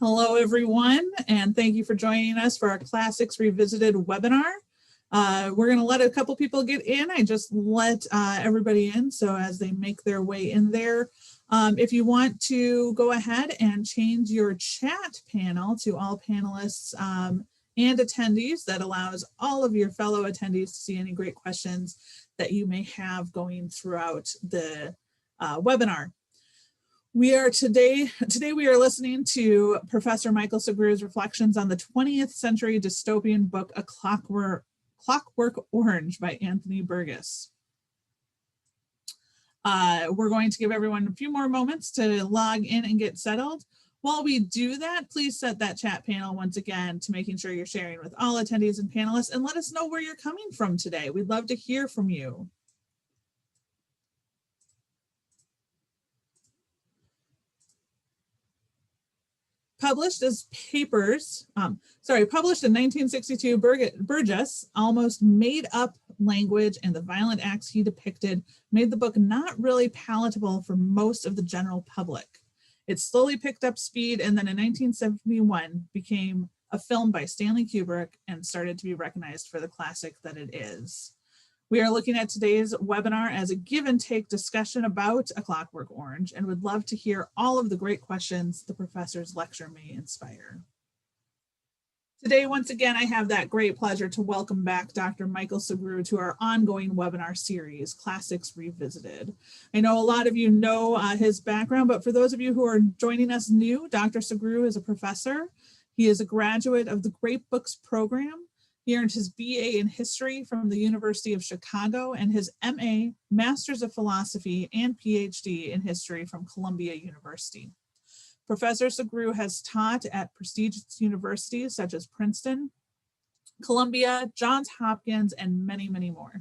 Hello, everyone, and thank you for joining us for our Classics Revisited webinar. We're going to let a couple people get in. I just let everybody in, so as they make their way in there, if you want to go ahead and change your chat panel to all panelists and attendees, that allows all of your fellow attendees to see any great questions that you may have going throughout the webinar. Today we are listening to Professor Michael Sugrue's reflections on the 20th century dystopian book, A Clockwork Orange by Anthony Burgess. We're going to give everyone a few more moments to log in and get settled. While we do that, please set that chat panel once again to making sure you're sharing with all attendees and panelists, and let us know where you're coming from today. We'd love to hear from you. Published in 1962, Burgess' almost made up language and the violent acts he depicted made the book not really palatable for most of the general public. It slowly picked up speed, and then in 1971 became a film by Stanley Kubrick and started to be recognized for the classic that it is. We are looking at today's webinar as a give and take discussion about A Clockwork Orange, and would love to hear all of the great questions the professor's lecture may inspire. Today, once again, I have that great pleasure to welcome back Dr. Michael Sugrue to our ongoing webinar series, Classics Revisited. I know a lot of you know his background, but for those of you who are joining us new, Dr. Sugrue is a professor. He is a graduate of the Great Books program. He earned his BA in History from the University of Chicago and his MA, Masters of Philosophy, and PhD in History from Columbia University. Professor Sugrue has taught at prestigious universities such as Princeton, Columbia, Johns Hopkins, and many, many more.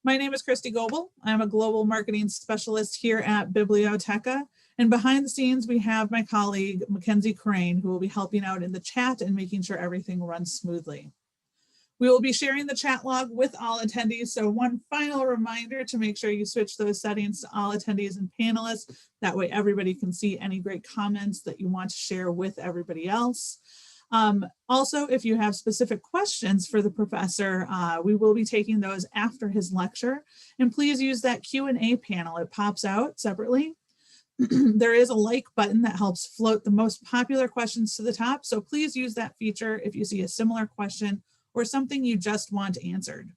My name is Christy Goebel. I'm a global marketing specialist here at Bibliotheca. And behind the scenes, we have my colleague, Mackenzie Crane, who will be helping out in the chat and making sure everything runs smoothly. We will be sharing the chat log with all attendees, so one final reminder to make sure you switch those settings to all attendees and panelists. That way everybody can see any great comments that you want to share with everybody else. Also, if you have specific questions for the professor, we will be taking those after his lecture. And please use that Q&A panel. It pops out separately. There is a like button that helps float the most popular questions to the top, so please use that feature if you see a similar question or something you just want answered.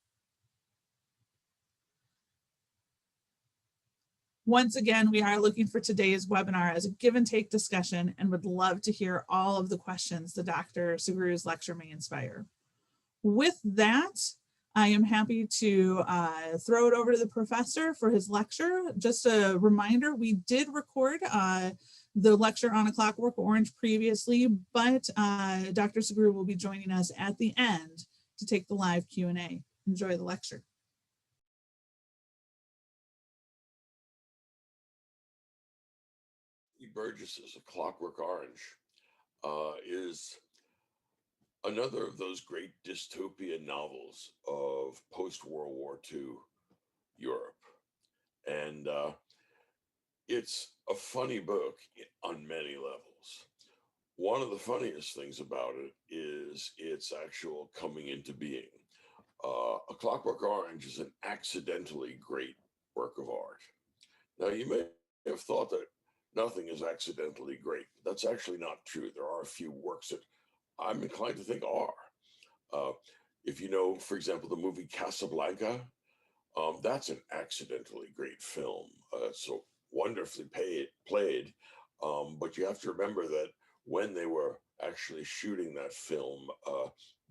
Once again, we are looking for today's webinar as a give and take discussion and would love to hear all of the questions the Dr. Sugrue's lecture may inspire. With that, I am happy to throw it over to the professor for his lecture. Just a reminder, we did record the lecture on A Clockwork Orange previously, but Dr. Sugrue will be joining us at the end to take the live Q&A. Enjoy the lecture. Burgess's A Clockwork Orange is another of those great dystopian novels of post-World War II Europe. And it's a funny book on many levels. One of the funniest things about it is its actual coming into being. A Clockwork Orange is an accidentally great work of art. Now, you may have thought that nothing is accidentally great. That's actually not true. There are a few works that I'm inclined to think are. If you know, for example, the movie Casablanca, that's an accidentally great film. So wonderfully played, but you have to remember that when they were actually shooting that film,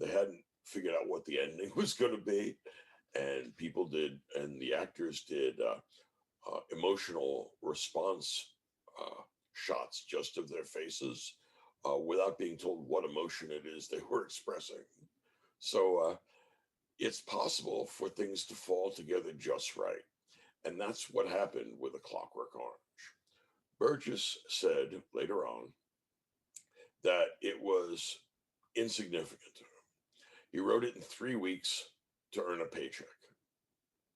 they hadn't figured out what the ending was going to be, and people did, and the actors did emotional response shots just of their faces without being told what emotion it is they were expressing. So it's possible for things to fall together just right. And that's what happened with A Clockwork Orange. Burgess said later on that it was insignificant to him. He wrote it in 3 weeks to earn a paycheck,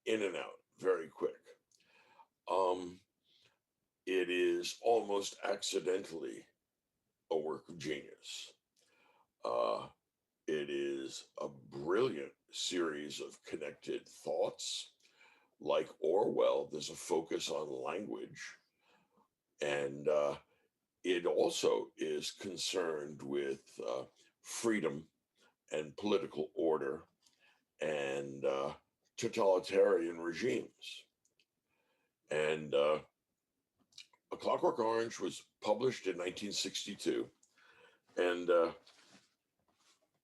in and out, very quick. It is almost accidentally a work of genius. Uh, it is a brilliant series of connected thoughts. Like Orwell, there's a focus on language, and it also is concerned with freedom and political order and totalitarian regimes. And A Clockwork Orange was published in 1962, and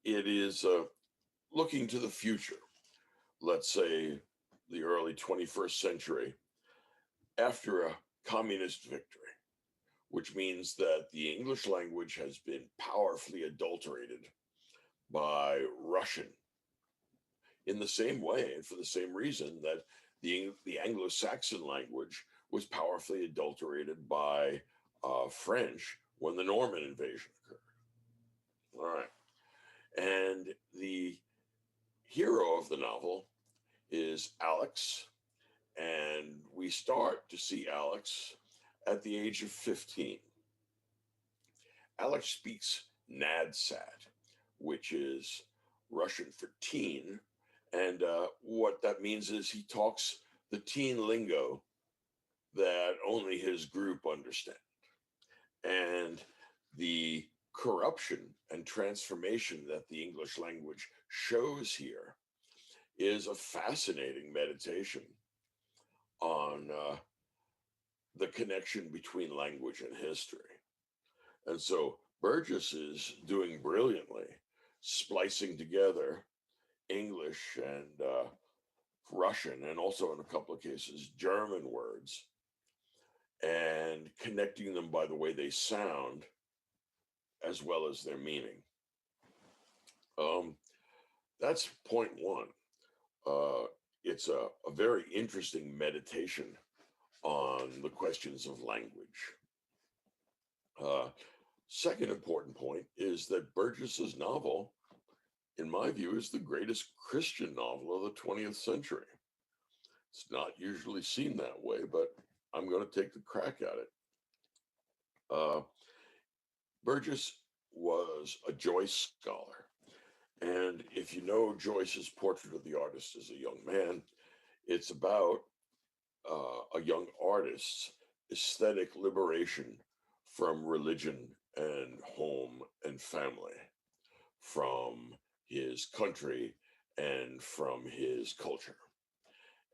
it is looking to the future, let's say the early 21st century, after a communist victory, which means that the English language has been powerfully adulterated by Russian in the same way and for the same reason that the Anglo-Saxon language was powerfully adulterated by French when the Norman invasion occurred. All right. And the hero of the novel is Alex. And we start to see Alex at the age of 15. Alex speaks Nadsat, which is Russian for teen. And what that means is he talks the teen lingo that only his group understand. And the corruption and transformation that the English language shows here is a fascinating meditation on the connection between language and history. And so Burgess is doing brilliantly, splicing together English and Russian, and also in a couple of cases, German words, and connecting them by the way they sound as well as their meaning. That's point one. It's a very interesting meditation on the questions of language. Second important point is that Burgess's novel, in my view, is the greatest Christian novel of the 20th century. It's not usually seen that way, but I'm going to take the crack at it. Burgess was a Joyce scholar. And if you know Joyce's Portrait of the Artist as a young man, it's about a young artist's aesthetic liberation from religion and home and family, from his country and from his culture.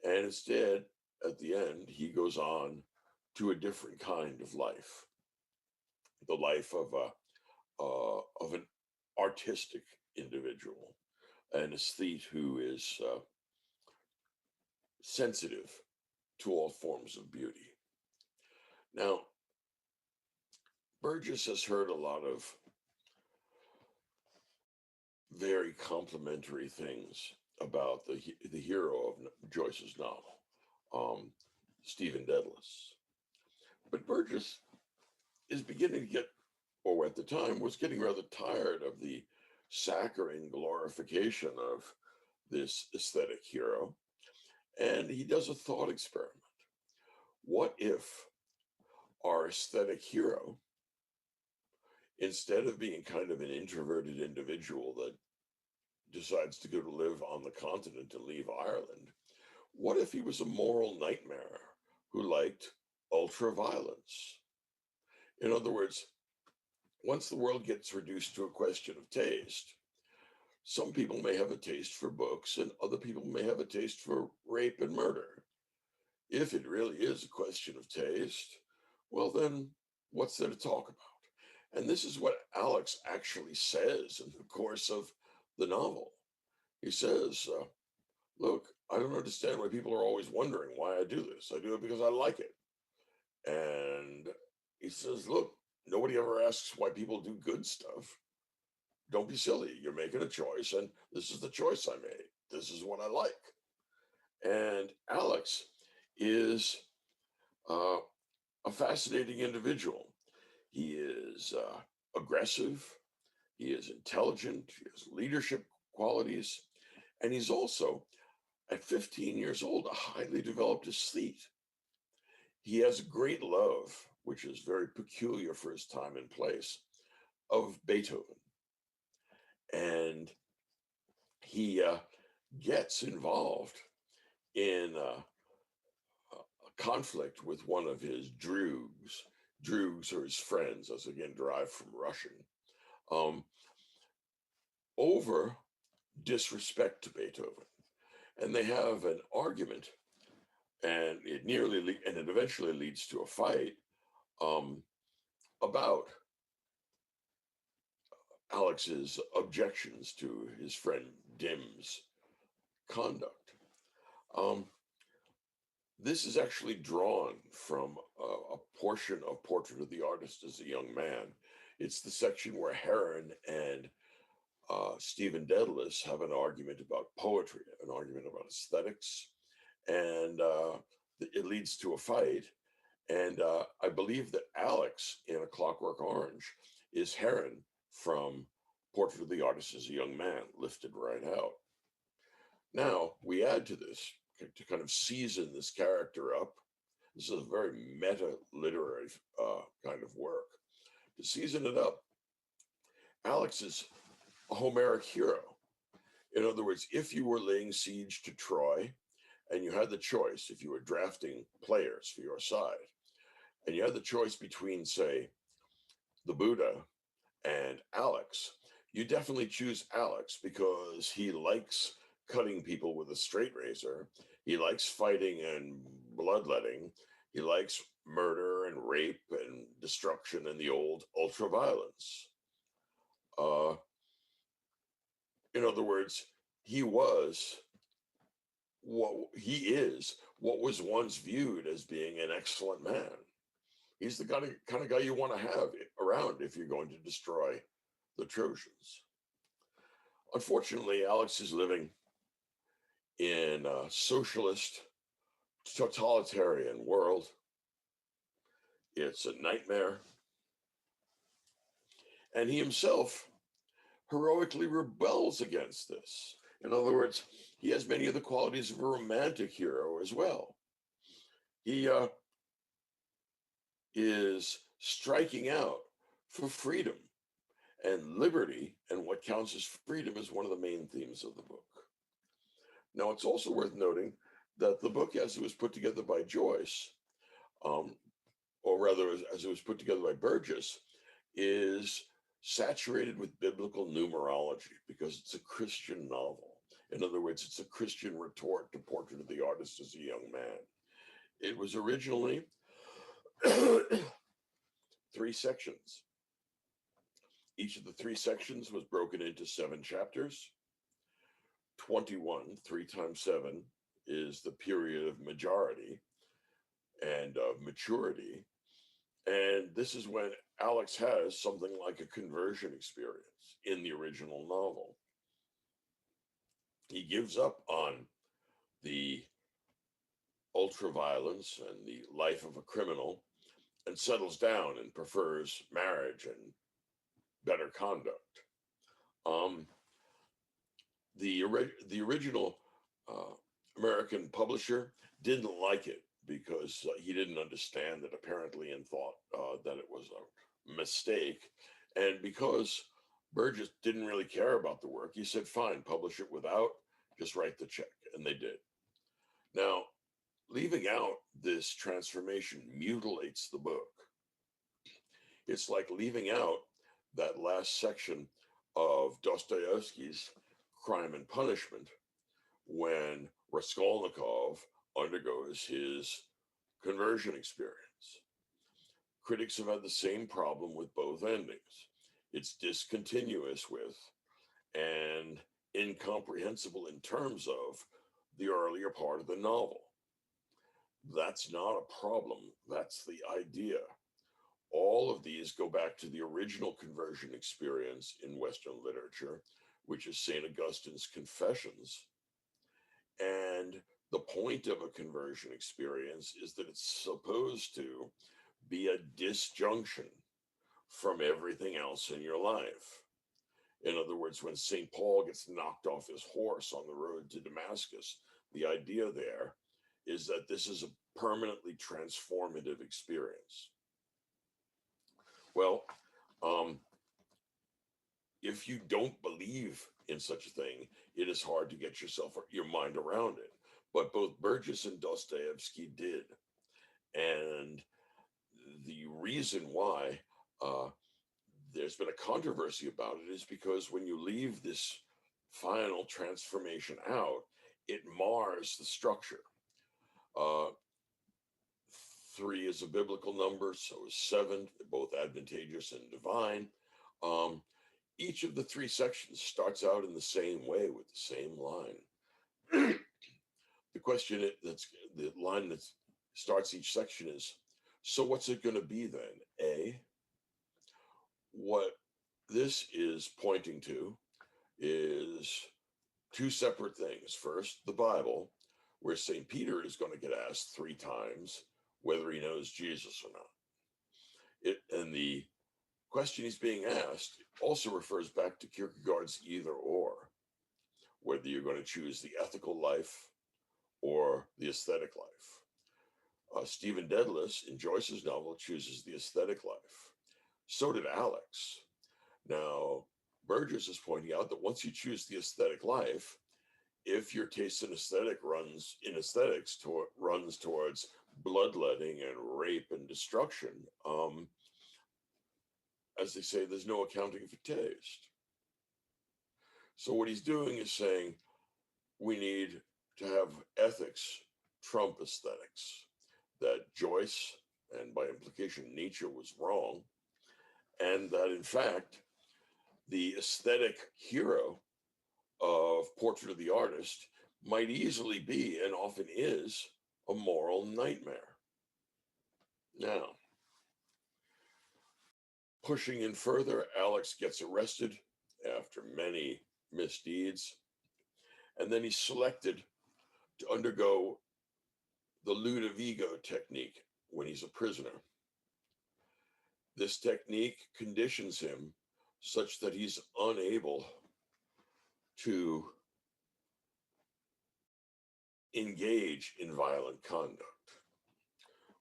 And instead, at the end, he goes on to a different kind of life, the life of an artistic individual, an aesthete who is sensitive to all forms of beauty. Now, Burgess has heard a lot of very complimentary things about the hero of Joyce's novel, Stephen Dedalus. But Burgess is beginning to get, or at the time was getting rather tired of the saccharine glorification of this aesthetic hero. And he does a thought experiment. What if our aesthetic hero, instead of being kind of an introverted individual that decides to go to live on the continent and leave Ireland, what if he was a moral nightmare who liked ultra-violence? In other words, once the world gets reduced to a question of taste, some people may have a taste for books and other people may have a taste for rape and murder. If it really is a question of taste, well then, what's there to talk about? And this is what Alex actually says in the course of the novel. He says, look, I don't understand why people are always wondering why I do this. I do it because I like it. And he says, look, nobody ever asks why people do good stuff. Don't be silly. You're making a choice, and this is the choice I made. This is what I like. And Alex is a fascinating individual. He is aggressive. He is intelligent. He has leadership qualities. And he's also, at 15 years old, a highly developed aesthete. He has a great love, which is very peculiar for his time and place, of Beethoven. And he gets involved in a conflict with one of his droogs. Droogs are his friends, as again derived from Russian, um, over disrespect to Beethoven. And they have an argument, and it eventually leads to a fight um, about Alex's objections to his friend Dim's conduct. Um, this is actually drawn from a portion of Portrait of the Artist as a Young Man. It's the section where Heron and Stephen Dedalus have an argument about poetry, an argument about aesthetics, and it leads to a fight. And I believe that Alex in A Clockwork Orange is Heron from Portrait of the Artist as a Young Man, lifted right out. Now, we add to this to kind of season this character up. This is a very meta literary kind of work. To season it up, Alex is a Homeric hero. In other words, if you were laying siege to Troy and you had the choice, if you were drafting players for your side, and you had the choice between, say, the Buddha and Alex, you definitely choose Alex because he likes cutting people with a straight razor. He likes fighting and bloodletting. He likes murder and rape and destruction and the old ultraviolence. In other words, he is what was once viewed as being an excellent man. He's the kind of guy you want to have around if you're going to destroy the Trojans. Unfortunately, Alex is living in a socialist, totalitarian world. It's a nightmare. And he himself heroically rebels against this. In other words, he has many of the qualities of a romantic hero as well. He is striking out for freedom and liberty, and what counts as freedom is one of the main themes of the book. Now, it's also worth noting that the book, as it was put together by Joyce, or rather, as it was put together by Burgess, is saturated with biblical numerology because it's a Christian novel. In other words, it's a Christian retort to Portrait of the Artist as a Young Man. It was originally 3 sections. Each of the 3 sections was broken into 7 chapters. 21, 3 times 7, is the period of majority and of maturity. And this is when Alex has something like a conversion experience in the original novel. He gives up on the ultraviolence and the life of a criminal and settles down and prefers marriage and better conduct. The original American publisher didn't like it because he didn't understand it apparently and thought that it was a mistake. And because Burgess didn't really care about the work, he said, fine, publish it without, just write the check. And they did. Now, leaving out this transformation mutilates the book. It's like leaving out that last section of Dostoevsky's Crime and Punishment when Raskolnikov undergoes his conversion experience. Critics have had the same problem with both endings. It's discontinuous with and incomprehensible in terms of the earlier part of the novel. That's not a problem. That's the idea. All of these go back to the original conversion experience in Western literature, which is St. Augustine's Confessions. And the point of a conversion experience is that it's supposed to be a disjunction from everything else in your life. In other words, when St. Paul gets knocked off his horse on the road to Damascus, the idea there is that this is a permanently transformative experience. Well, if you don't believe in such a thing, it is hard to get your mind around it. But both Burgess and Dostoevsky did. And the reason why uh, there's been a controversy about it is because when you leave this final transformation out, it mars the structure. Uh, 3 is a biblical number, so is 7, both advantageous and divine. Each of the 3 sections starts out in the same way with the same line. The question that's the line that starts each section is, so what's it going to be then? A, what this is pointing to is 2 separate things. First, the Bible, where St. Peter is going to get asked 3 times whether he knows Jesus or not. And the question he's being asked also refers back to Kierkegaard's either or, whether you're going to choose the ethical life or the aesthetic life. Stephen Dedalus, in Joyce's novel, chooses the aesthetic life. So did Alex. Now, Burgess is pointing out that once you choose the aesthetic life, if your taste in aesthetics runs towards bloodletting and rape and destruction, as they say, there's no accounting for taste. So what he's doing is saying we need to have ethics trump aesthetics, that Joyce, and by implication Nietzsche, was wrong, and that in fact the aesthetic hero of Portrait of the Artist might easily be, and often is, a moral nightmare. Now, pushing in further, Alex gets arrested after many misdeeds, and then he's selected to undergo the Ludovico technique when he's a prisoner. This technique conditions him such that he's unable to engage in violent conduct.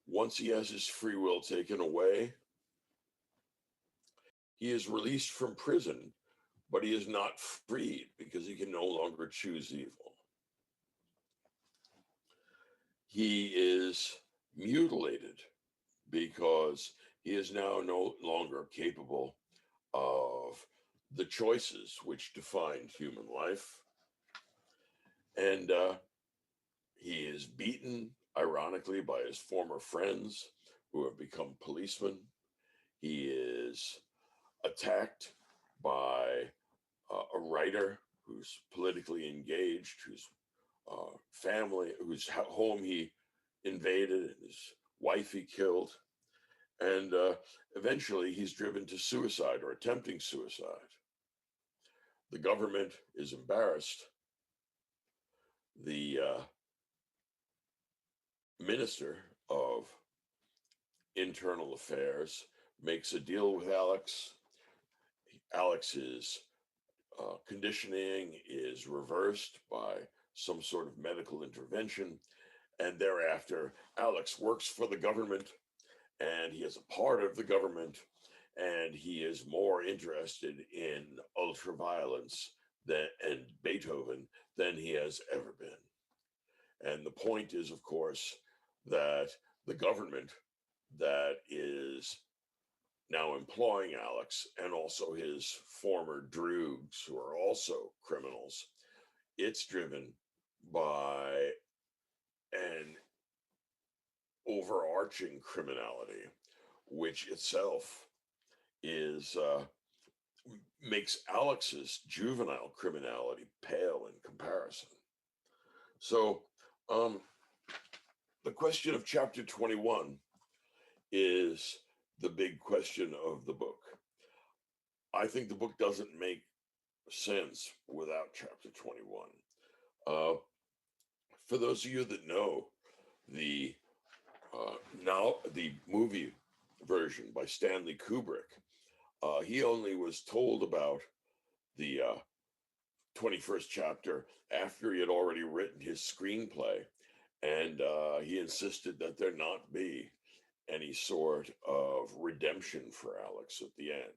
Once he has his free will taken away, he is released from prison, but he is not freed because he can no longer choose evil. He is mutilated because he is now no longer capable of the choices which defined human life. And he is beaten, ironically, by his former friends who have become policemen. He is attacked by a writer who's politically engaged, whose family, whose home he invaded, and his wife he killed. And eventually he's driven to suicide or attempting suicide. The government is embarrassed. The minister of Internal Affairs makes a deal with Alex. Alex's conditioning is reversed by some sort of medical intervention. And thereafter, Alex works for the government, and he is a part of the government, and he is more interested in ultraviolence and Beethoven than he has ever been. And the point is, of course, that the government that is now employing Alex, and also his former droogs, who are also criminals, it's driven by an overarching criminality, which itself is makes Alex's juvenile criminality pale in comparison. So the question of chapter 21 is the big question of the book. I think the book doesn't make sense without chapter 21. For those of you that know the movie version by Stanley Kubrick, he only was told about the 21st chapter after he had already written his screenplay, and he insisted that there not be any sort of redemption for Alex at the end.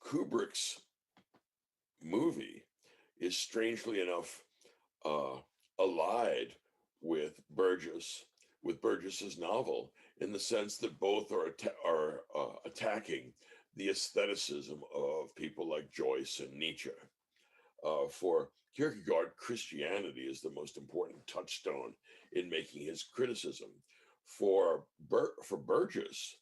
Kubrick's movie is strangely enough allied with Burgess's novel, in the sense that both are attacking the aestheticism of people like Joyce and Nietzsche. For Kierkegaard, Christianity is the most important touchstone in making his criticism. For Burgess,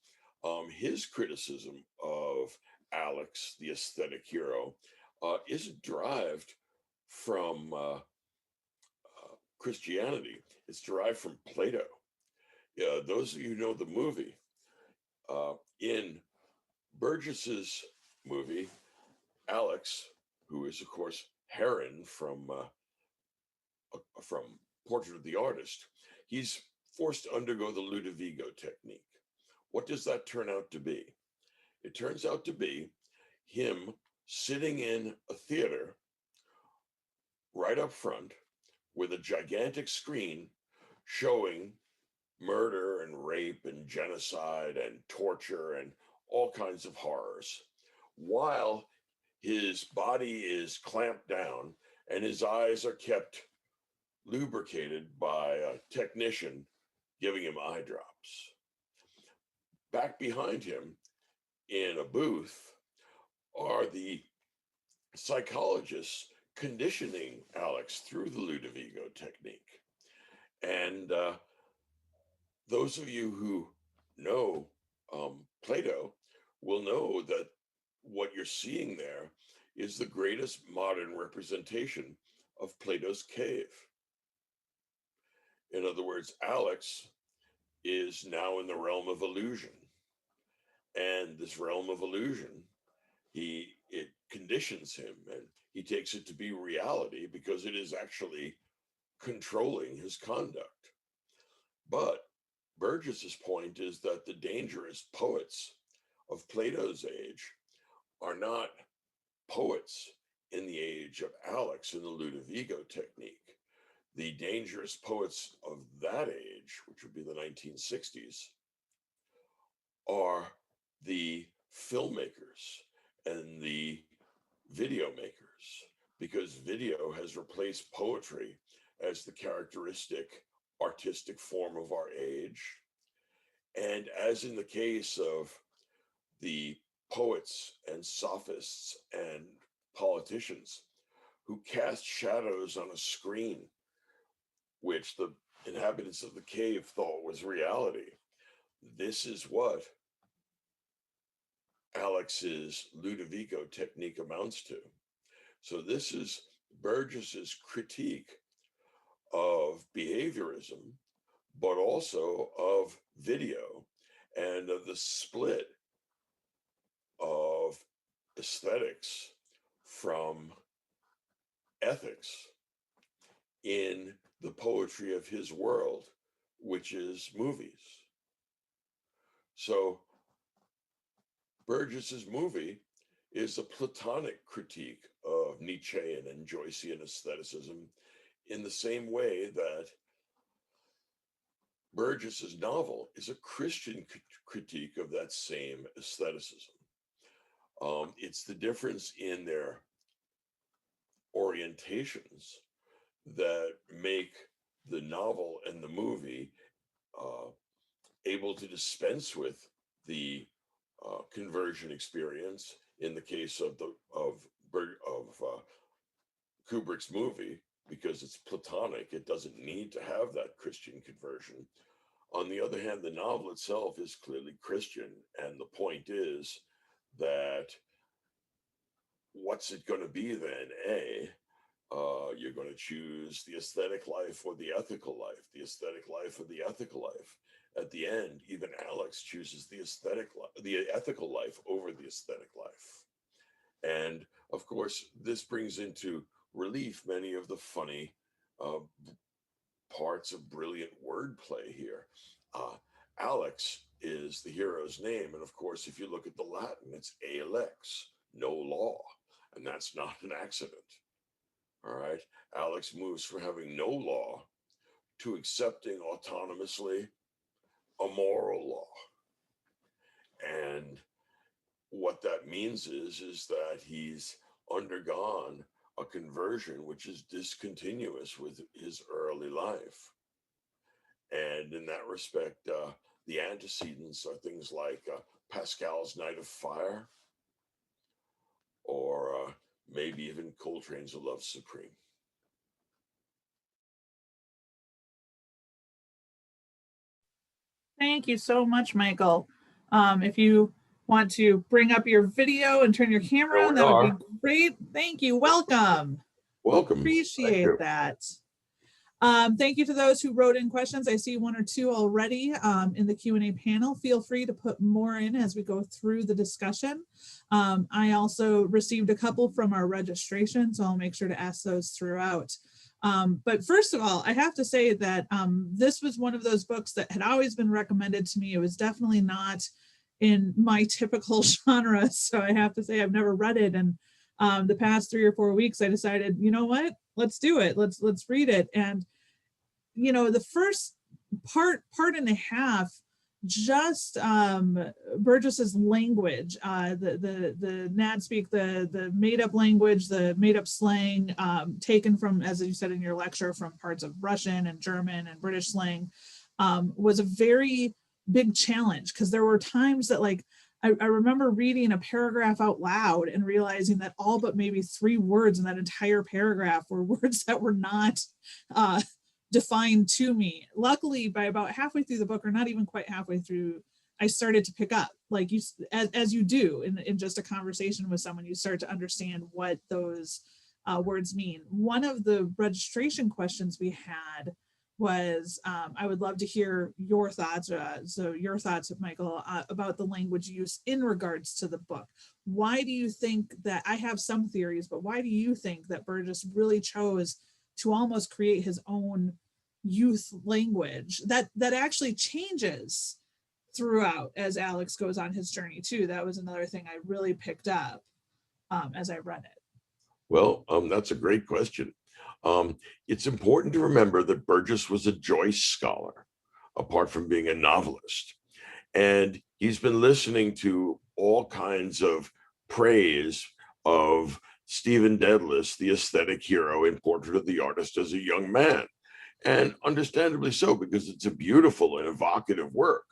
his criticism of Alex, the aesthetic hero, isn't derived from Christianity. It's derived from Plato. Those of you who know the movie, in Burgess's movie, Alex, who is of course Heron from Portrait of the Artist, he's forced to undergo the Ludovico technique. What does that turn out to be? It turns out to be him sitting in a theater right up front with a gigantic screen showing murder and rape and genocide and torture and all kinds of horrors, while his body is clamped down and his eyes are kept lubricated by a technician giving him eye drops. Back behind him in a booth are the psychologists conditioning Alex through the Ludovico technique. And those of you who know Plato will know that what you're seeing there is the greatest modern representation of Plato's cave. In other words, Alex is now in the realm of illusion. And this realm of illusion, it conditions him, and he takes it to be reality because it is actually controlling his conduct. But Burgess's point is that the dangerous poets of Plato's age are not poets in the age of Alex in the Ludovico technique. The dangerous poets of that age, which would be the 1960s, are the filmmakers and the video makers, because video has replaced poetry as the characteristic artistic form of our age. And as in the case of the poets and sophists and politicians who cast shadows on a screen, which the inhabitants of the cave thought was reality, this is what Alex's Ludovico technique amounts to. So this is Burgess's critique of behaviorism, but also of video and of the split of aesthetics from ethics in the poetry of his world, which is movies. So Burgess's movie is a Platonic critique of Nietzschean and Joycean aestheticism, in the same way that Burgess's novel is a Christian critique of that same aestheticism. It's the difference in their orientations that make the novel and the movie able to dispense with the conversion experience in the case of Kubrick's movie, because it's Platonic. It doesn't need to have that Christian conversion. On the other hand, the novel itself is clearly Christian, and the point is that what's it going to be then? You're going to choose the aesthetic life or the ethical life, the aesthetic life or the ethical life. At the end, even Alex chooses the ethical life over the aesthetic life. And of course, this brings into relief many of the funny parts of brilliant wordplay here. Alex is the hero's name. And of course, if you look at the Latin, it's alex, no law. And that's not an accident. All right. Alex moves from having no law to accepting autonomously a moral law. And what that means is that he's undergone a conversion which is discontinuous with his early life. And in that respect, the antecedents are things like Pascal's Night of Fire, or maybe even Coltrane's A Love Supreme. Thank you so much, Michael. If you want to bring up your video and turn your camera on, that would be great. Thank you. Welcome. Welcome. Appreciate that. Thank you to those who wrote in questions. I see one or two already in the Q&A panel. Feel free to put more in as we go through the discussion. I also received a couple from our registration, so I'll make sure to ask those throughout. But first of all, I have to say that this was one of those books that had always been recommended to me. It was definitely not in my typical genre, so I have to say I've never read it. And the past 3 or 4 weeks, I decided, you know what, let's do it. Let's read it. And you know, the first part and a half, just Burgess's language, the Nadspeak, the made up language, the made up slang, taken from, as you said in your lecture, from parts of Russian and German and British slang, was a very big challenge, because there were times that, like, I remember reading a paragraph out loud and realizing that all but maybe 3 words in that entire paragraph were words that were not defined to me. Luckily, by about halfway through the book, or not even quite halfway through, I started to pick up, like you, as you do in just a conversation with someone, you start to understand what those words mean. One of the registration questions we had was, I would love to hear your thoughts, Michael, about the language use in regards to the book. Why do you think that, I have some theories, but why do you think that Burgess really chose to almost create his own youth language that actually changes throughout as Alex goes on his journey too? That was another thing I really picked up as I read it. Well, that's a great question. It's important to remember that Burgess was a Joyce scholar, apart from being a novelist. And he's been listening to all kinds of praise of Stephen Dedalus, the aesthetic hero in Portrait of the Artist as a Young Man. And understandably so, because it's a beautiful and evocative work,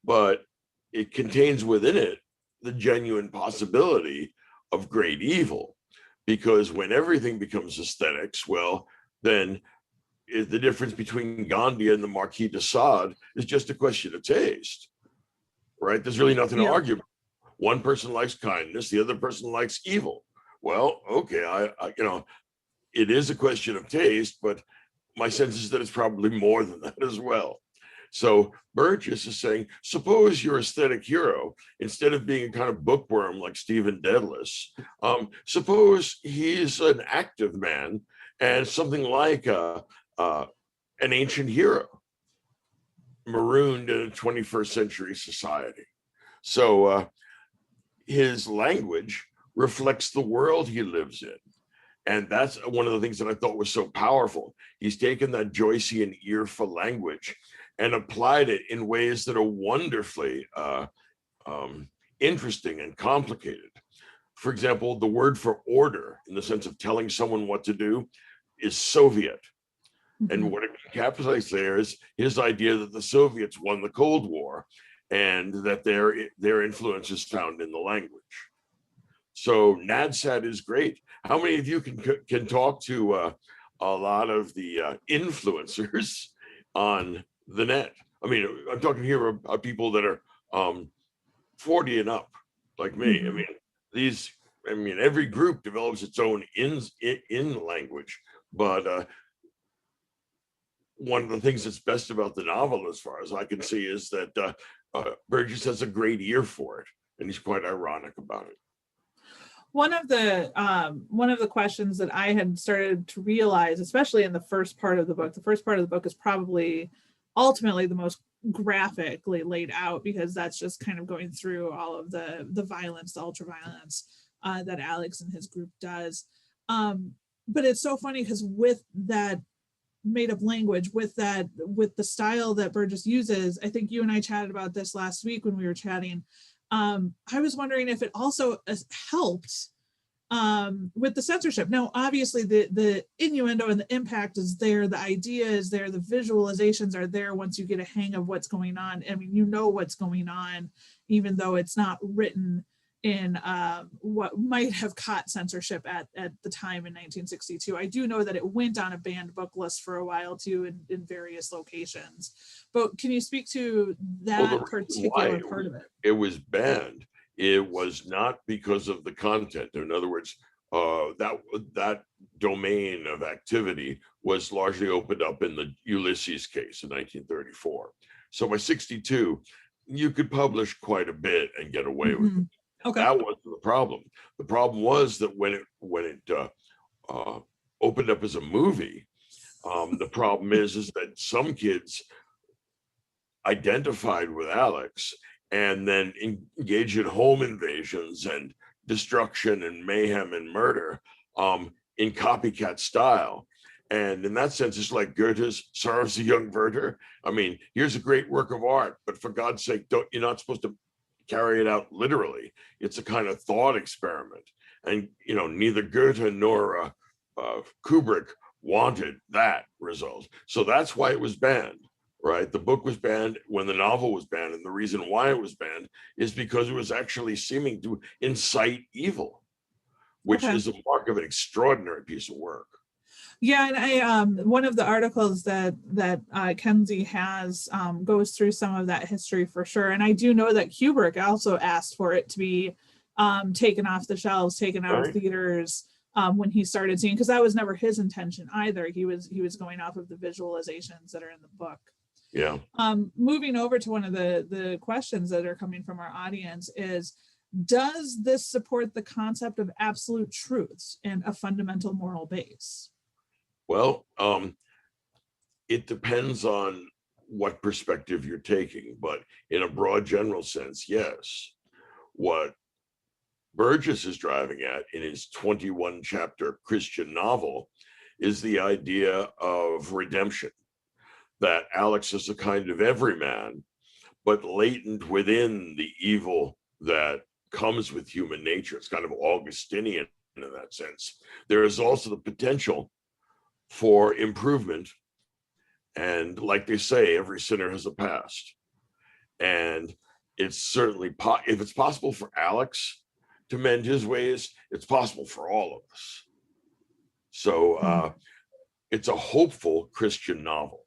but it contains within it the genuine possibility of great evil. Because when everything becomes aesthetics, well, then the difference between Gandhi and the Marquis de Sade is just a question of taste, right? There's really nothing to argue about. One person likes kindness, the other person likes evil. Well, okay, I you know, it is a question of taste, but my sense is that it's probably more than that as well. So Burgess is saying, suppose your aesthetic hero, instead of being a kind of bookworm like Stephen Dedalus, suppose he's an active man and something like an ancient hero, marooned in a 21st century society. So his language reflects the world he lives in. And that's one of the things that I thought was so powerful. He's taken that Joycean ear for language and applied it in ways that are wonderfully interesting and complicated. For example, the word for order, in the sense of telling someone what to do, is Soviet. Mm-hmm. And what it encapsulates there is his idea that the Soviets won the Cold War and that their influence is found in the language. So NADSAT is great. How many of you can talk to a lot of the influencers on the net? I mean, I'm talking here about people that are 40 and up, like me. Mm-hmm. I mean, every group develops its own in language, but one of the things that's best about the novel, as far as I can see, is that Burgess has a great ear for it, and he's quite ironic about it. One of the questions that I had started to realize, especially in the first part of the book is probably ultimately the most graphically laid out, because that's just kind of going through all of the violence, the ultra violence that Alex and his group does. But it's so funny because with that made up language, with the style that Burgess uses, I think you and I chatted about this last week when we were chatting. I was wondering if it also helped with the censorship. Now, obviously, the innuendo and the impact is there. The idea is there. The visualizations are there once you get a hang of what's going on. I mean, you know what's going on, even though it's not written in what might have caught censorship at the time in 1962. I do know that it went on a banned book list for a while too in various locations. But can you speak to that particular part of it? It was banned. It was not because of the content. In other words, that domain of activity was largely opened up in the Ulysses case in 1934. So by 62, you could publish quite a bit and get away with it. Okay. That wasn't the problem. The problem was that when it opened up as a movie, the problem is that some kids identified with Alex and then engage in home invasions and destruction and mayhem and murder in copycat style. And in that sense, it's like Goethe's Sorrows of Young Werther. I mean, here's a great work of art, but for God's sake, you're not supposed to carry it out literally. It's a kind of thought experiment. And, you know, neither Goethe nor Kubrick wanted that result. So that's why it was banned. Right, the book was banned when the novel was banned, and the reason why it was banned is because it was actually seeming to incite evil, which is a mark of an extraordinary piece of work. Yeah, and I one of the articles that Kenzie has goes through some of that history for sure, and I do know that Kubrick also asked for it to be taken off the shelves, taken out of theaters when he started seeing, because that was never his intention either. He was going off of the visualizations that are in the book. Yeah. Moving over to one of the questions that are coming from our audience is, does this support the concept of absolute truths and a fundamental moral base? Well, it depends on what perspective you're taking, but in a broad general sense, yes. What Burgess is driving at in his 21 chapter Christian novel is the idea of redemption. That Alex is a kind of everyman, but latent within the evil that comes with human nature. It's kind of Augustinian in that sense. There is also the potential for improvement. And like they say, every sinner has a past. And it's certainly, if it's possible for Alex to mend his ways, it's possible for all of us. So it's a hopeful Christian novel.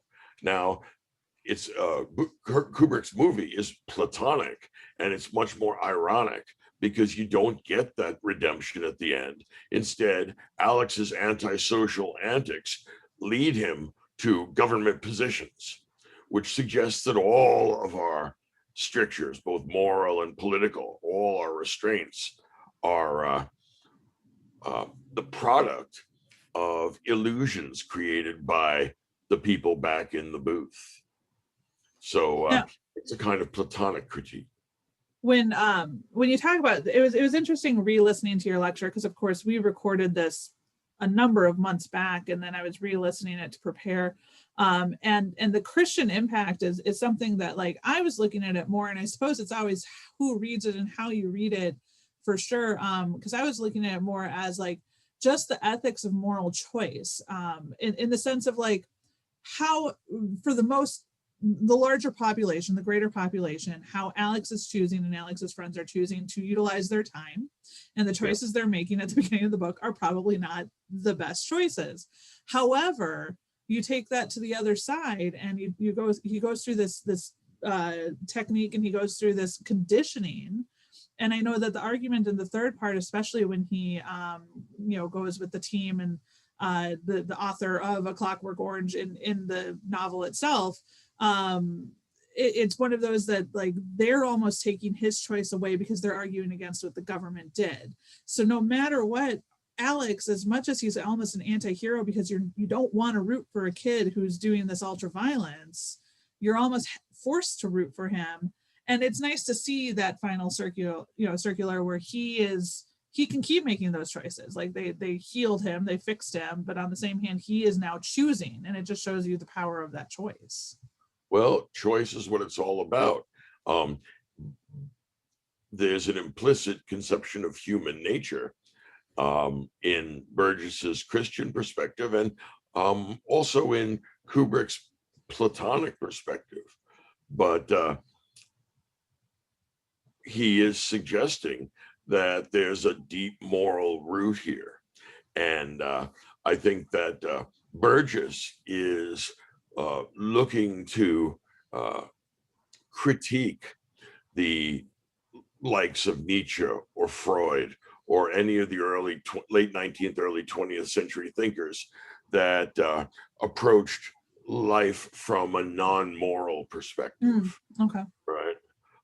Now, it's Kubrick's movie is platonic, and it's much more ironic because you don't get that redemption at the end. Instead, Alex's antisocial antics lead him to government positions, which suggests that all of our strictures, both moral and political, all our restraints are the product of illusions created by the people back in the booth. So it's a kind of platonic critique. When you talk about it was interesting re-listening to your lecture, because of course we recorded this a number of months back, and then I was re-listening it to prepare. And the Christian impact is something that, like, I was looking at it more, and I suppose it's always who reads it and how you read it for sure. Because I was looking at it more as like just the ethics of moral choice, in the sense of like how, for the larger population, the greater population, how Alex is choosing and Alex's friends are choosing to utilize their time, and the choices they're making at the beginning of the book are probably not the best choices. However, you take that to the other side, and he goes through this technique, and he goes through this conditioning. And I know that the argument in the third part, especially when he goes with the team and the author of A Clockwork Orange in the novel itself, it's one of those that, like, they're almost taking his choice away because they're arguing against what the government did. So no matter what, Alex, as much as he's almost an anti-hero because you don't want to root for a kid who's doing this ultra violence, you're almost forced to root for him. And it's nice to see that final circular where he can keep making those choices. Like they healed him, they fixed him, but on the same hand, he is now choosing, and it just shows you the power of that choice. Well, choice is what it's all about. there's an implicit conception of human nature in Burgess's Christian perspective, and also in Kubrick's Platonic perspective. But he is suggesting that there's a deep moral root here. And I think that Burgess is looking to critique the likes of Nietzsche or Freud or any of the late 19th, early 20th century thinkers that approached life from a non-moral perspective. Okay. Right.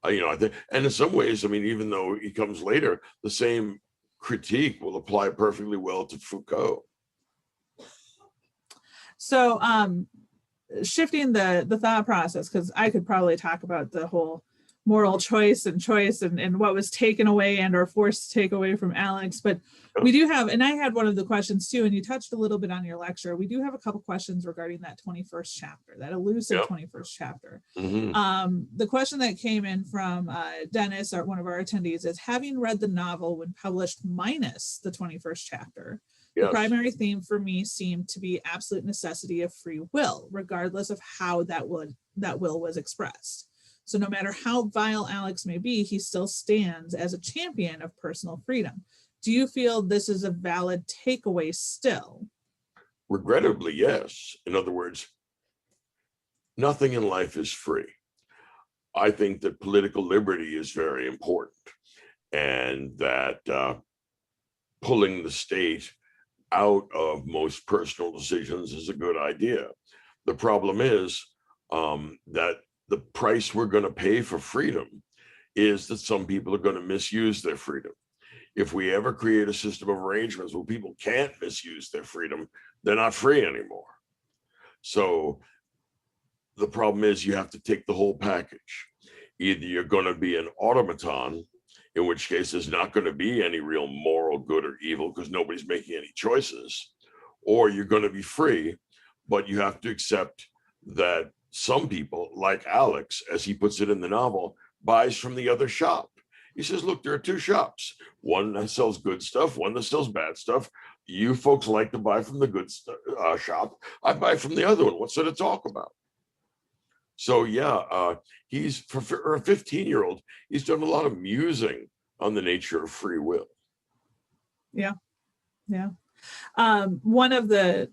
I think, and in some ways, I mean, even though he comes later, the same critique will apply perfectly well to Foucault. So shifting the thought process, because I could probably talk about the whole moral choice and what was taken away and or forced to take away from Alex, but we do have, and I had one of the questions too, and you touched a little bit on your lecture, we do have a couple questions regarding that 21st chapter, that elusive 21st chapter. The question that came in from Dennis, one of our attendees, is, having read the novel when published minus the 21st chapter, the primary theme for me seemed to be absolute necessity of free will, regardless of how that will was expressed. So no matter how vile Alex may be, he still stands as a champion of personal freedom. Do you feel this is a valid takeaway still? Regrettably, yes. In other words, nothing in life is free. I think that political liberty is very important, and that pulling the state out of most personal decisions is a good idea. The problem is that the price we're going to pay for freedom is that some people are going to misuse their freedom. If we ever create a system of arrangements where people can't misuse their freedom, they're not free anymore. So the problem is you have to take the whole package. Either you're going to be an automaton, in which case there's not going to be any real moral good or evil because nobody's making any choices, or you're going to be free, but you have to accept that some people, like Alex, as he puts it in the novel, buys from the other shop. He says, look, there are two shops, one that sells good stuff, one that sells bad stuff. You folks like to buy from the good shop. I buy from the other one. What's there to talk about? So yeah, he's, for a 15-year-old, he's done a lot of musing on the nature of free will. Yeah. One of the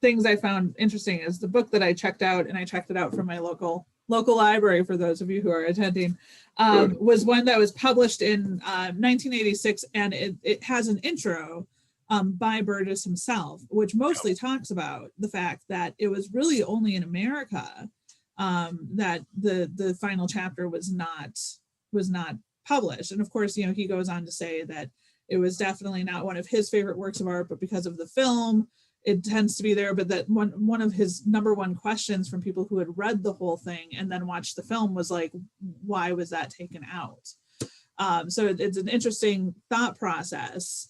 things I found interesting is the book that I checked out, and I checked it out from my local library for those of you who are attending, was one that was published in 1986, and it has an intro by Burgess himself, which mostly talks about the fact that it was really only in America that the final chapter was not published. And of course, he goes on to say that it was definitely not one of his favorite works of art, but because of the film, it tends to be there. But that one of his number one questions from people who had read the whole thing and then watched the film was like, why was that taken out? So it's an interesting thought process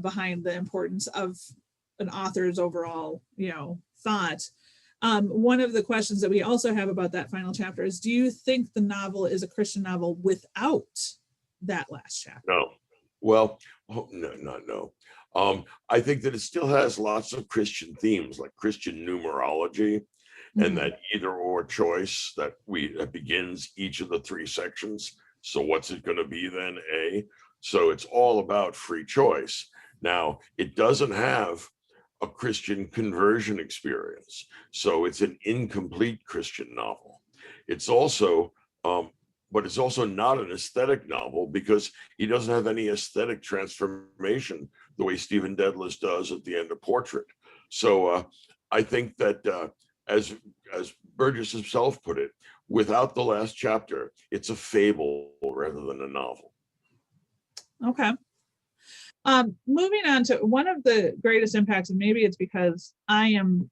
behind the importance of an author's overall, thought. One of the questions that we also have about that final chapter is, do you think the novel is a Christian novel without that last chapter? No. Well, no. I think that it still has lots of Christian themes, like Christian numerology, and that either or choice that begins each of the three sections. So what's it going to be then? So it's all about free choice. Now, it doesn't have a Christian conversion experience, so it's an incomplete Christian novel. It's also but it's also not an aesthetic novel, because he doesn't have any aesthetic transformation the way Stephen Dedalus does at the end of Portrait. So I think that as Burgess himself put it, without the last chapter, it's a fable rather than a novel. Okay. Moving on to one of the greatest impacts, and maybe it's because I am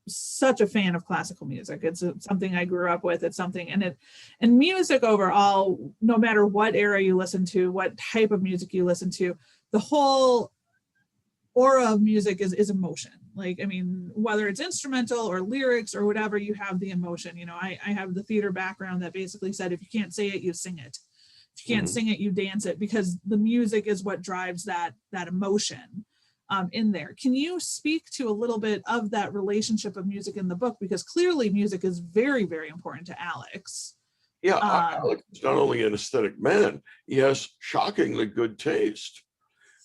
such a fan of classical music. It's something I grew up with. It's something, and music overall, no matter what era you listen to, what type of music you listen to, the whole aura of music is emotion. Like, I mean, whether it's instrumental or lyrics or whatever, you have the emotion. I have the theater background that basically said, if you can't say it, you sing it. If you can't Mhm. sing it, you dance it, because the music is what drives that emotion in there. Can you speak to a little bit of that relationship of music in the book? Because clearly music is very, very important to Alex. Yeah, Um, Alex is not only an aesthetic man, he has shockingly good taste.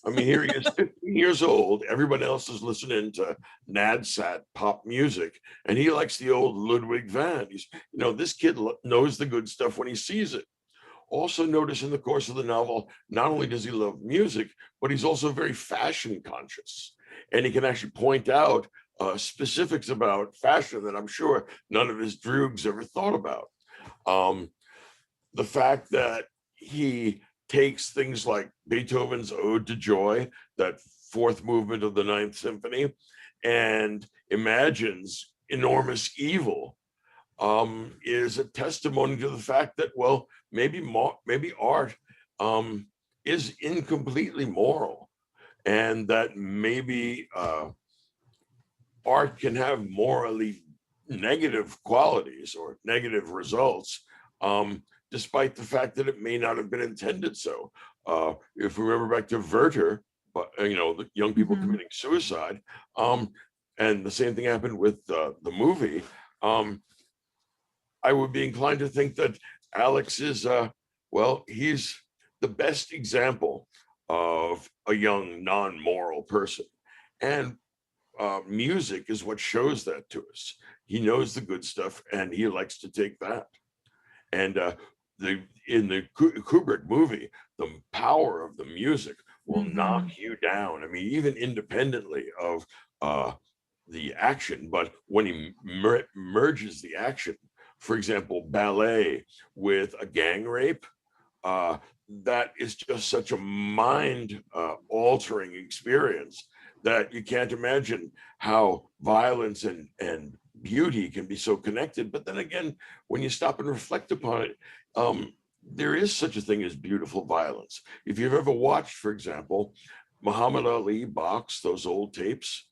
I mean, here he is, 15 years old. Everyone else is listening to NADSAT pop music, and he likes the old Ludwig van. This kid knows the good stuff when he sees it. Also, notice in the course of the novel, not only does he love music, but he's also very fashion conscious, and he can actually point out specifics about fashion that I'm sure none of his droogs ever thought about. Um, the fact that he takes things like Beethoven's Ode to Joy, that fourth movement of the Ninth Symphony, and imagines enormous evil, is a testimony to the fact that, well, maybe art is incompletely moral, and that maybe art can have morally negative qualities or negative results, despite the fact that it may not have been intended so. If we remember back to Werther, but the young people mhm. committing suicide, and the same thing happened with the movie. I would be inclined to think that Alex is, he's the best example of a young non-moral person, and music is what shows that to us. He knows the good stuff, and he likes to take that. And in the Kubrick movie, the power of the music will knock Mhm. you down. I mean, even independently of uh, the action, but when he merges the action, for example, ballet with a gang rape, uh, that is just such a mind altering experience that you can't imagine how violence and beauty can be so connected. But then again, when you stop and reflect upon it, there is such a thing as beautiful violence. If you've ever watched, for example, Muhammad Ali box, those old tapes,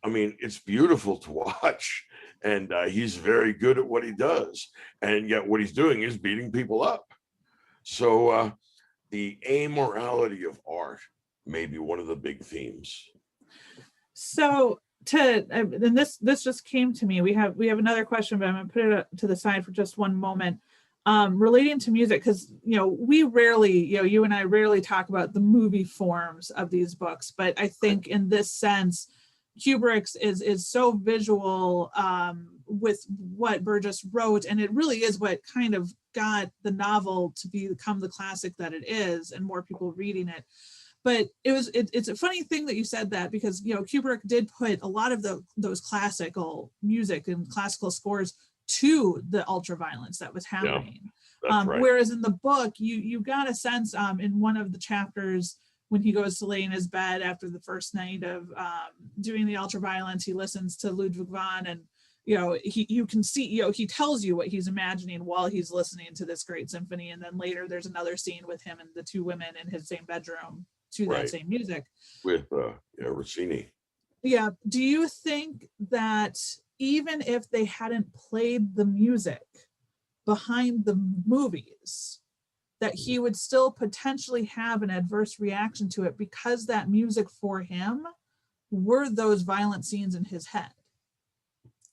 I mean, it's beautiful to watch, and he's very good at what he does. And yet, what he's doing is beating people up. So, the amorality of art may be one of the big themes. So and this just came to me. We have another question, but I'm going to put it to the side for just one moment. Relating to music, because we rarely, you and I rarely talk about the movie forms of these books, but I think in this sense, Kubrick's is so visual with what Burgess wrote, and it really is what kind of got the novel to become the classic that it is, and more people reading it. But it's a funny thing that you said that, because Kubrick did put a lot of those classical music and classical scores to the ultra violence that was Yeah, happening. that's right. Whereas in the book, you got a sense in one of the chapters, when he goes to lay in his bed after the first night of doing the ultra violence, he listens to Ludwig van, and you can see, he tells you what he's imagining while he's listening to this great symphony. And then later there's another scene with him and the two women in his same bedroom to that Right. same music. With Rossini. Yeah. Do you think that even if they hadn't played the music behind the movies, that he would still potentially have an adverse reaction to it, because that music for him were those violent scenes in his head?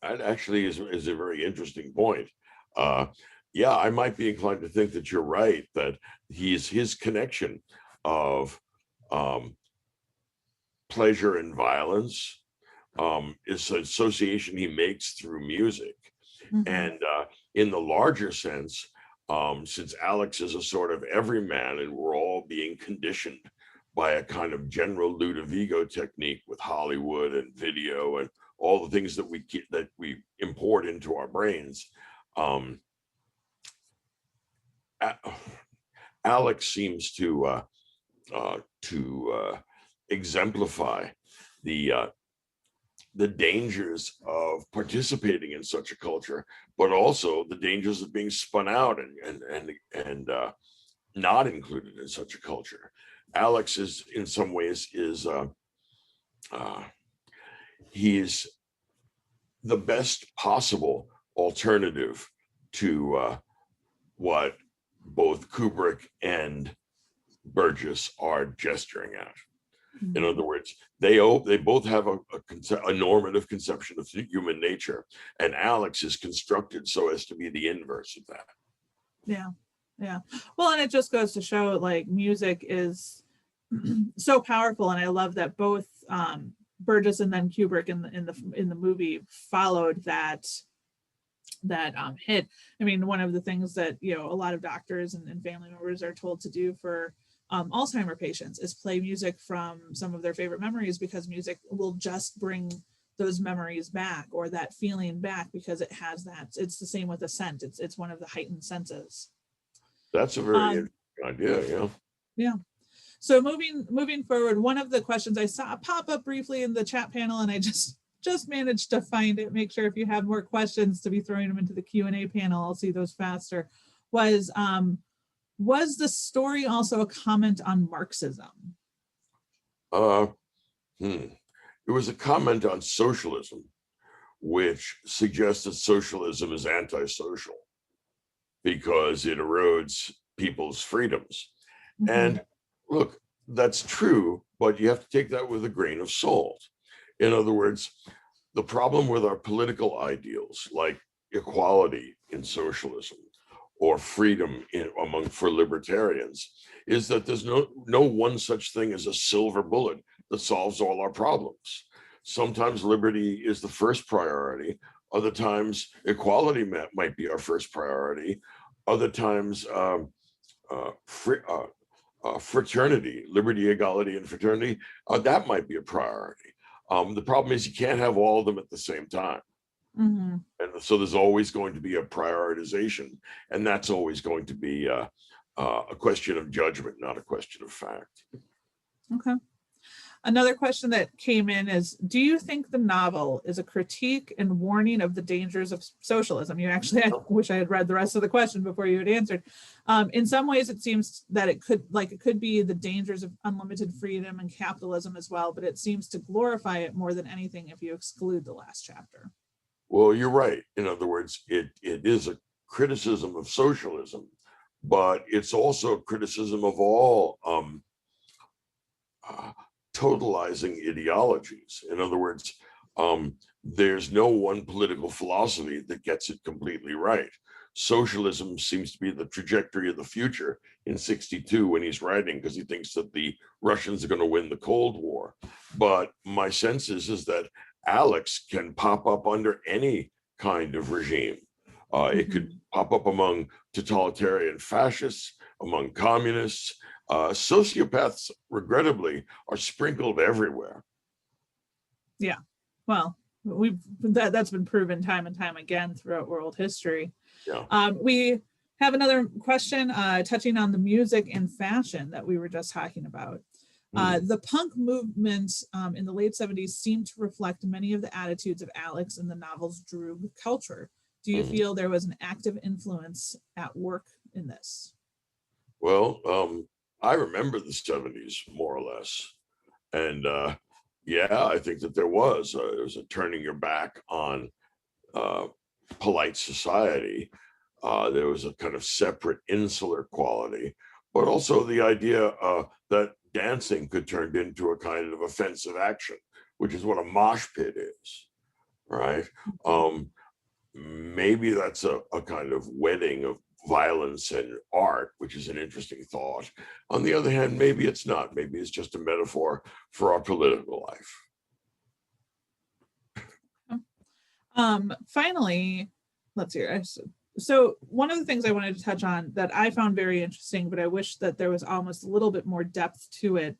That actually is a very interesting point. Uh, yeah, I might be inclined to think that you're right, that his connection of um, pleasure and violence is an association he makes through music. Mm-hmm. And in the larger sense, since Alex is a sort of everyman and we're all being conditioned by a kind of general Ludovico technique with Hollywood and video and all the things that we import into our brains, um, Alex seems to exemplify the the dangers of participating in such a culture, but also the dangers of being spun out and not included in such a culture. Alex is, in some ways, uh, he's the best possible alternative to what both Kubrick and Burgess are gesturing at. In other words, they both have a normative conception of human nature, and Alex is constructed so as to be the inverse of that. Yeah, yeah. Well, and it just goes to show, like, music is so powerful, and I love that both Burgess and then Kubrick in the movie followed that hit. I mean, one of the things that, you know, a lot of doctors and family members are told to do for Alzheimer patients is play music from some of their favorite memories, because music will just bring those memories back, or that feeling back, because it has that. It's the same with a scent. It's one of the heightened senses. That's a very interesting idea. Yeah. Yeah. So moving forward, one of the questions I saw pop up briefly in the chat panel, and I just managed to find it, make sure if you have more questions to be throwing them into the Q&A panel, I'll see those faster, was the story also a comment on Marxism? It was a comment on socialism, which suggests that socialism is antisocial because it erodes people's freedoms. Mm-hmm. And look, that's true, but you have to take that with a grain of salt. In other words, the problem with our political ideals, like equality in socialism or freedom for libertarians, is that there's no one such thing as a silver bullet that solves all our problems. Sometimes liberty is the first priority. Other times equality might be our first priority. Other times fraternity, liberty, equality, and fraternity, that might be a priority. The problem is you can't have all of them at the same time. Mm-hmm. And so there's always going to be a prioritization, and that's always going to be a question of judgment, not a question of fact. Okay. Another question that came in is, do you think the novel is a critique and warning of the dangers of socialism? You actually, I wish I had read the rest of the question before you had answered. In some ways, it seems that it could be the dangers of unlimited freedom and capitalism as well, but it seems to glorify it more than anything if you exclude the last chapter. Well, you're right. In other words, it is a criticism of socialism, but it's also a criticism of all totalizing ideologies. In other words, there's no one political philosophy that gets it completely right. Socialism seems to be the trajectory of the future in '62 when he's writing, because he thinks that the Russians are going to win the Cold War. But my sense is that Alex can pop up under any kind of regime. It could pop up among totalitarian fascists, among communists. Sociopaths, regrettably, are sprinkled everywhere. Yeah, well, that's been proven time and time again throughout world history. Yeah. We have another question touching on the music and fashion that we were just talking about. The punk movement in the late 70s seemed to reflect many of the attitudes of Alex in the novel's Droog culture. Do you feel there was an active influence at work in this? Well, I remember the 70s more or less. And yeah, I think that there was a turning your back on polite society. There was a kind of separate insular quality, but also the idea that dancing could turn into a kind of offensive action, which is what a mosh pit is, right? Maybe that's a kind of wedding of violence and art, which is an interesting thought. On the other hand, maybe it's not. Maybe it's just a metaphor for our political life. Finally, let's see. So one of the things I wanted to touch on that I found very interesting, but I wish that there was almost a little bit more depth to it,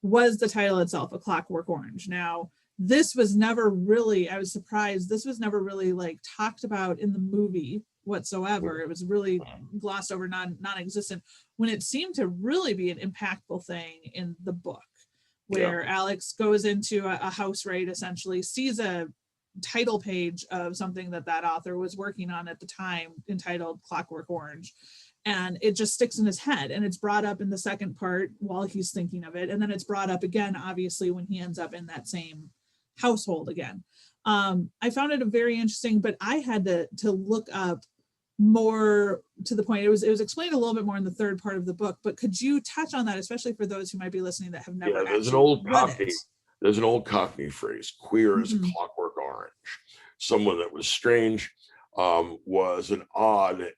was the title itself, A Clockwork Orange. Now, this was never really, I was surprised, this was never really like talked about in the movie whatsoever. It was really glossed over, non-existent, when it seemed to really be an impactful thing in the book, where Alex goes into a house raid, essentially sees a title page of something that author was working on at the time entitled Clockwork Orange, and it just sticks in his head, and it's brought up in the second part while he's thinking of it, and then it's brought up again obviously when he ends up in that same household again. I found it very interesting, but I had to look up more to the point. It was explained a little bit more in the third part of the book, but could you touch on that, especially for those who might be listening that have never read it? There's an old Cockney phrase, queer as a Mhm. clockwork orange. Someone that was strange was an odd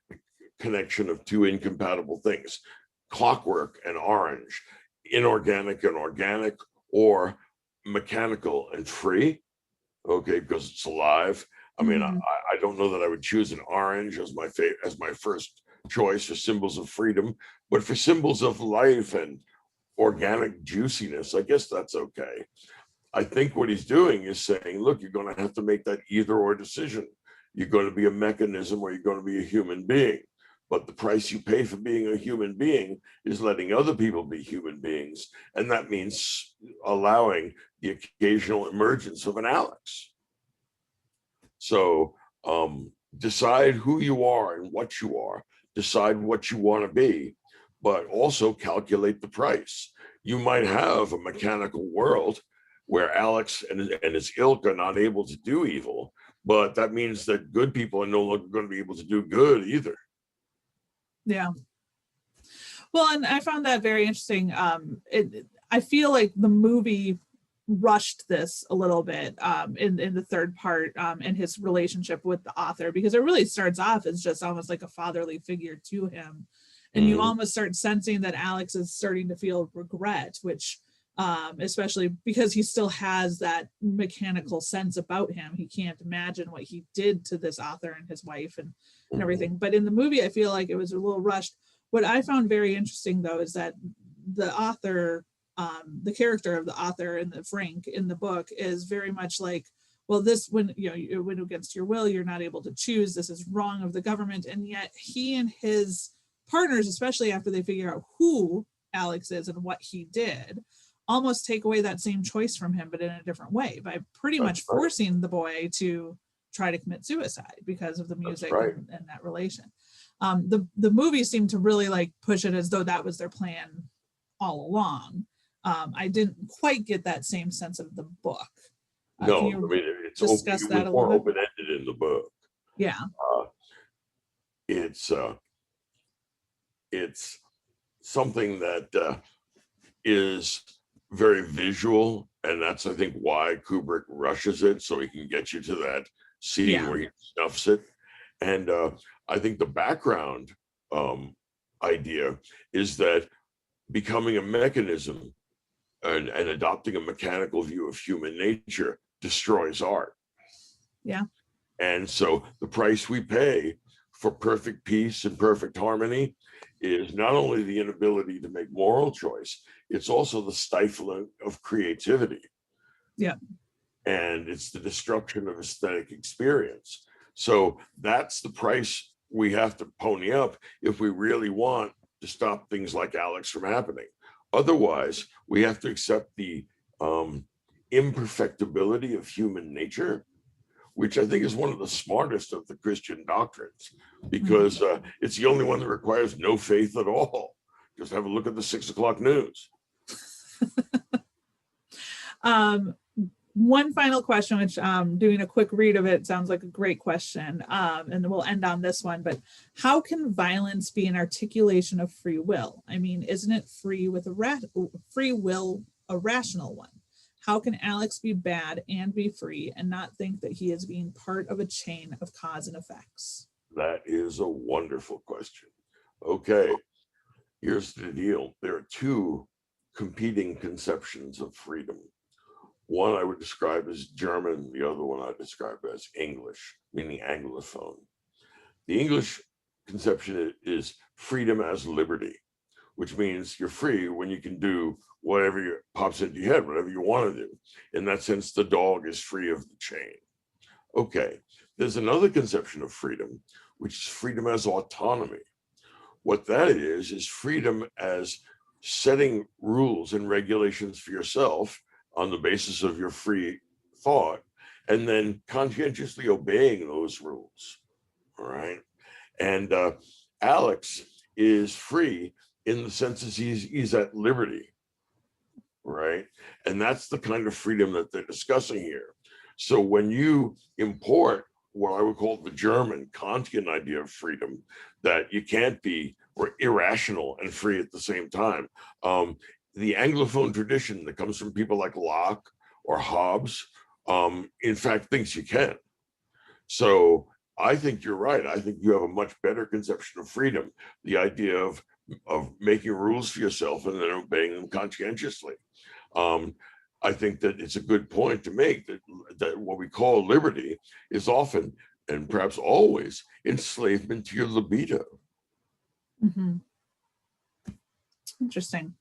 connection of two incompatible things, clockwork and orange, inorganic and organic, or mechanical and free, okay, because it's alive. I mean, Mhm. I don't know that I would choose an orange as my first choice for symbols of freedom, but for symbols of life and organic juiciness, I guess that's okay. I think what he's doing is saying, look, you're going to have to make that either or decision. You're going to be a mechanism or you're going to be a human being. But the price you pay for being a human being is letting other people be human beings. And that means allowing the occasional emergence of an Alex. So decide who you are and what you are, decide what you want to be, but also calculate the price. You might have a mechanical world where Alex and his ilk are not able to do evil, but that means that good people are no longer going to be able to do good either. Yeah. Well, and I found that very interesting. I feel like the movie rushed this a little bit in the third part and his relationship with the author, because it really starts off as just almost like a fatherly figure to him. And you almost start sensing that Alex is starting to feel regret, which especially because he still has that mechanical sense about him. He can't imagine what he did to this author and his wife and everything. But in the movie, I feel like it was a little rushed. What I found very interesting, though, is that the author, the character of the author in the Frank in the book is very much like, well, this, when you went against your will, you're not able to choose. This is wrong of the government. And yet he and his partners, especially after they figure out who Alex is and what he did, almost take away that same choice from him, but in a different way, by pretty much forcing the boy to try to commit suicide because of the music and that relation. The movie seemed to really like push it as though that was their plan all along. I didn't quite get that same sense of the book. No, I mean, it's discuss that a little more bit? open-ended in the book. Yeah. It's something that is very visual, and that's, I think, why Kubrick rushes it, so he can get you to that scene where he stuffs it. And I think the background idea is that becoming a mechanism and adopting a mechanical view of human nature destroys art. Yeah. And so the price we pay for perfect peace and perfect harmony is not only the inability to make moral choice, it's also the stifling of creativity. Yeah. And it's the destruction of aesthetic experience. So that's the price we have to pony up if we really want to stop things like Alex from happening. Otherwise, we have to accept the imperfectibility of human nature, which I think is one of the smartest of the Christian doctrines, because it's the only one that requires no faith at all. Just have a look at the 6 o'clock news. One final question, which doing a quick read of it sounds like a great question, and we'll end on this one. But how can violence be an articulation of free will? I mean, isn't it free will a rational one? How can Alex be bad and be free and not think that he is being part of a chain of cause and effects? That is a wonderful question. Okay, here's the deal. There are two competing conceptions of freedom. One I would describe as German, the other one I describe as English, meaning Anglophone. The English conception is freedom as liberty, which means you're free when you can do whatever pops into your head, whatever you want to do. In that sense, the dog is free of the chain. Okay, there's another conception of freedom, which is freedom as autonomy. What that is freedom as setting rules and regulations for yourself on the basis of your free thought, and then conscientiously obeying those rules. All right. And Alex is free in the sense that he's at liberty. Right. And that's the kind of freedom that they're discussing here. So when you import what I would call the German Kantian idea of freedom, that you can't be irrational and free at the same time. The Anglophone tradition that comes from people like Locke or Hobbes, in fact, thinks you can. So I think you're right. I think you have a much better conception of freedom, the idea of making rules for yourself and then obeying them conscientiously. I think that it's a good point to make that what we call liberty is often, and perhaps always, enslavement to your libido. Mm-hmm. Interesting.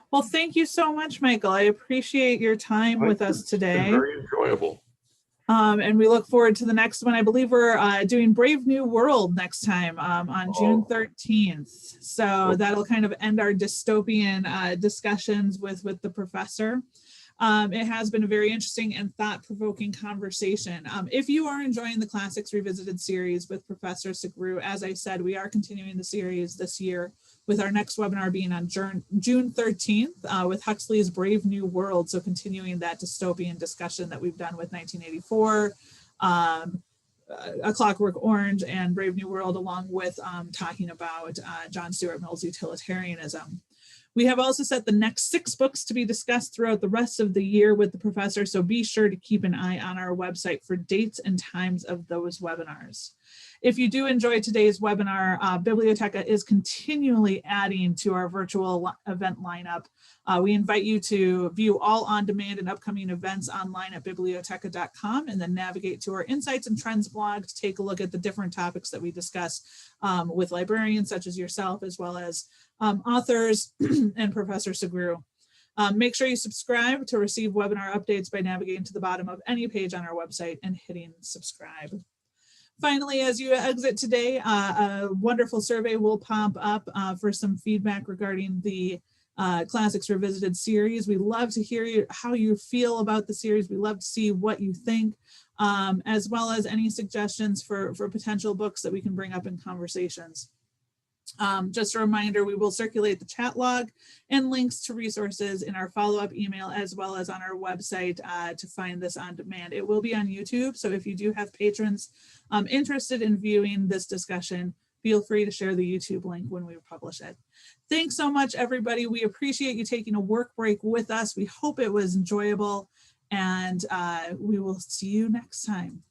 Well, thank you so much, Michael. I appreciate your time with us today. It's been very enjoyable. And we look forward to the next one. I believe we're doing Brave New World next time on June 13th. So that'll kind of end our dystopian discussions with the professor. It has been a very interesting and thought-provoking conversation. If you are enjoying the Classics Revisited series with Professor Sugrue, as I said, we are continuing the series this year with our next webinar being on June 13th with Huxley's Brave New World. So continuing that dystopian discussion that we've done with 1984, A Clockwork Orange, and Brave New World, along with talking about John Stuart Mill's utilitarianism. We have also set the next 6 books to be discussed throughout the rest of the year with the professor, so be sure to keep an eye on our website for dates and times of those webinars. If you do enjoy today's webinar, Bibliotheca is continually adding to our virtual event lineup. We invite you to view all on-demand and upcoming events online at bibliotheca.com and then navigate to our Insights and Trends blog to take a look at the different topics that we discuss with librarians such as yourself, as well as authors and Professor Sugrue. Make sure you subscribe to receive webinar updates by navigating to the bottom of any page on our website and hitting subscribe. Finally, as you exit today, a wonderful survey will pop up for some feedback regarding the Classics Revisited series. We love to hear how you feel about the series. We love to see what you think, as well as any suggestions for potential books that we can bring up in conversations. Just a reminder, we will circulate the chat log and links to resources in our follow-up email, as well as on our website to find this on demand. It will be on YouTube, so if you do have patrons interested in viewing this discussion, feel free to share the YouTube link when we publish it. Thanks so much, everybody. We appreciate you taking a work break with us. We hope it was enjoyable, and we will see you next time.